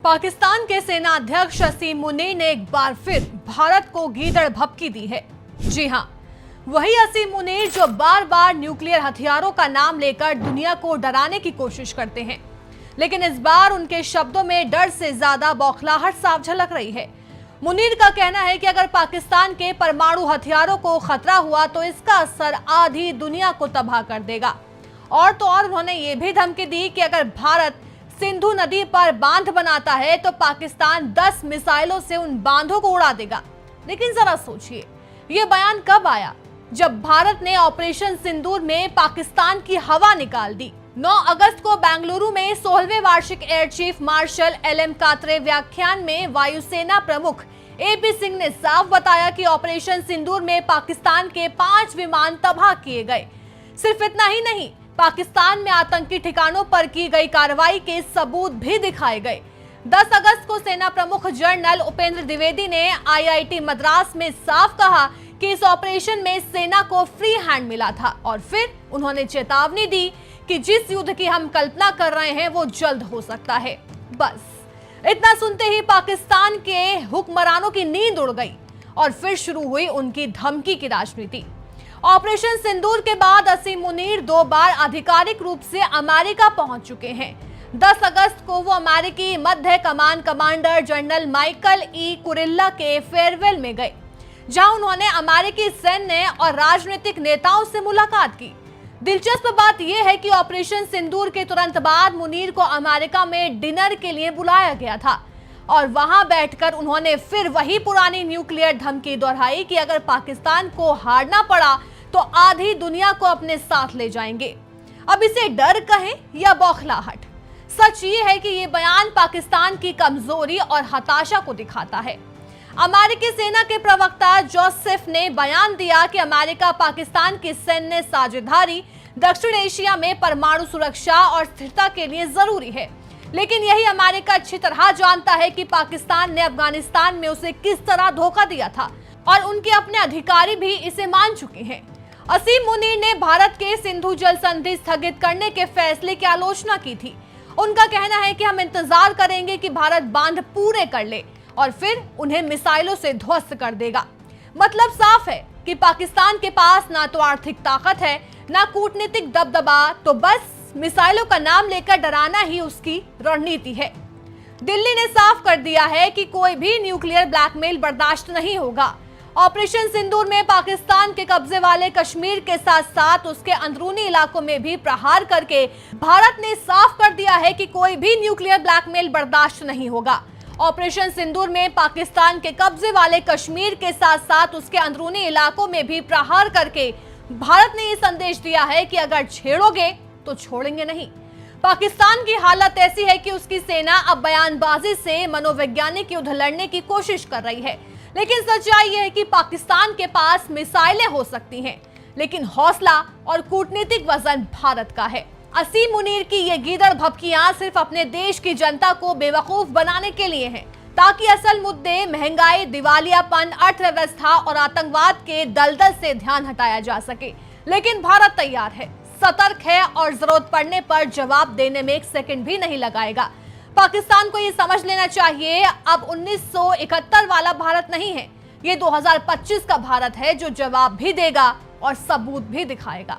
पाकिस्तान के सेना अध्यक्ष असीम मुनीर ने एक बार फिर भारत को गीदड़ भभकी दी है। जी हां, वही असीम मुनीर जो बार बार न्यूक्लियर हथियारों का नाम लेकर दुनिया को डराने की कोशिश करते हैं, लेकिन इस बार उनके शब्दों में डर से ज्यादा बौखलाहट साफ झलक रही है। मुनीर का कहना है कि अगर पाकिस्तान के परमाणु हथियारों को खतरा हुआ तो इसका असर आधी दुनिया को तबाह कर देगा। और तो और उन्होंने ये भी धमकी दी कि अगर भारत सिंधु नदी पर बांध बनाता है तो पाकिस्तान 10 मिसाइलों से उन बांधों को उड़ा देगा। लेकिन जरा सोचिए, ये बयान कब आया? जब भारत ने ऑपरेशन सिंदूर में पाकिस्तान की हवा निकाल दी। 9 अगस्त को बेंगलुरु में 16वें वार्षिक air chief marshal LM Katre व्याख्यान में वायुसेना प्रमुख AP सिंह ने साफ बताया कि ऑपरेशन सिंदूर में पाकिस्तान के 5 विमान तबाह किए गए। सिर्फ इतना ही नहीं, पाकिस्तान में आतंकी ठिकानों पर की गई कार्रवाई के सबूत भी दिखाए गए। 10 अगस्त को सेना प्रमुख जनरल उपेंद्र द्विवेदी ने IIT मद्रास में साफ कहा कि इस ऑपरेशन में सेना को फ्री हैंड मिला था और फिर उन्होंने चेतावनी दी कि जिस युद्ध की हम कल्पना कर रहे हैं वो जल्द हो सकता है। बस इतना सुनते ही पाकिस्तान के हुक्मरानों की नींद उड़ गई और फिर शुरू हुई उनकी धमकी की राजनीति। ऑपरेशन सिंदूर के बाद असीम मुनीर 2 बार आधिकारिक रूप से अमेरिका पहुंच चुके हैं। 10 अगस्त को वो अमेरिकी मध्य कमान commander general Michael E. Kurilla के फेयरवेल में गए, जहां उन्होंने अमेरिकी सैन्य और राजनीतिक नेताओं से मुलाकात की। दिलचस्प बात यह है कि ऑपरेशन सिंदूर के तुरंत बाद मुनीर को अमेरिका में डिनर के लिए बुलाया गया था और वहां बैठकर उन्होंने फिर वही पुरानी न्यूक्लियर धमकी दोहराई कि अगर पाकिस्तान को हारना पड़ा तो आधी दुनिया को अपने साथ ले जाएंगे। अब इसे डर कहें या बौखलाहट, सच ये है कि ये बयान पाकिस्तान की कमजोरी और हताशा को दिखाता है। अमेरिकी सेना के प्रवक्ता जोसेफ ने बयान दिया कि अमेरिका पाकिस्तान की सैन्य साझेदारी दक्षिण एशिया में परमाणु सुरक्षा और स्थिरता के लिए जरूरी है, लेकिन यही अमेरिका अच्छी तरह जानता है कि पाकिस्तान ने अफगानिस्तान में उसे किस तरह धोखा दिया था और उनके अपने अधिकारी भी इसे मान चुके हैं। असीम मुनीर ने भारत के सिंधु जल संधि स्थगित करने के फैसले की आलोचना की थी। उनका कहना है कि हम इंतजार करेंगे कि भारत बांध पूरे कर ले और फिर उन्हें मिसाइलों से ध्वस्त कर देगा। मतलब साफ है कि पाकिस्तान के पास ना तो आर्थिक ताकत है, ना कूटनीतिक दबदबा, तो बस मिसाइलों का नाम लेकर डराना ही उसकी रणनीति है। दिल्ली ने साफ कर दिया है कि कोई भी न्यूक्लियर ब्लैकमेल बर्दाश्त नहीं होगा। ऑपरेशन सिंदूर में पाकिस्तान के कब्जे वाले कश्मीर के साथ साथ उसके अंदरूनी इलाकों में भी प्रहार करके भारत ने साफ कर दिया है कि कोई भी न्यूक्लियर ब्लैकमेल बर्दाश्त नहीं होगा। ऑपरेशन सिंदूर में पाकिस्तान के कब्जे वाले कश्मीर के साथ साथ उसके अंदरूनी इलाकों में भी प्रहार करके भारत ने ये संदेश दिया है कि अगर छेड़ोगे तो छोड़ेंगे नहीं। पाकिस्तान की हालत ऐसी है कि उसकी सेना अब बयानबाजी से मनोवैज्ञानिक युद्ध लड़ने की कोशिश कर रही है, लेकिन सच्चाई यह है कि पाकिस्तान के पास मिसाइलें हो सकती हैं, लेकिन हौसला और कूटनीतिक वजन भारत का है। असीम मुनीर की ये गीदड़ भभकियां सिर्फ अपने देश की जनता को बेवकूफ बनाने के लिए हैं, ताकि असल मुद्दे महंगाई, दिवालियापन, अर्थव्यवस्था और आतंकवाद के दलदल से ध्यान हटाया जा सके। लेकिन भारत तैयार है, सतर्क है और जरूरत पड़ने पर जवाब देने में 1 सेकंड भी नहीं लगाएगा। पाकिस्तान को ये समझ लेना चाहिए, अब 1971 वाला भारत नहीं है, ये 2025 का भारत है जो जवाब भी देगा और सबूत भी दिखाएगा।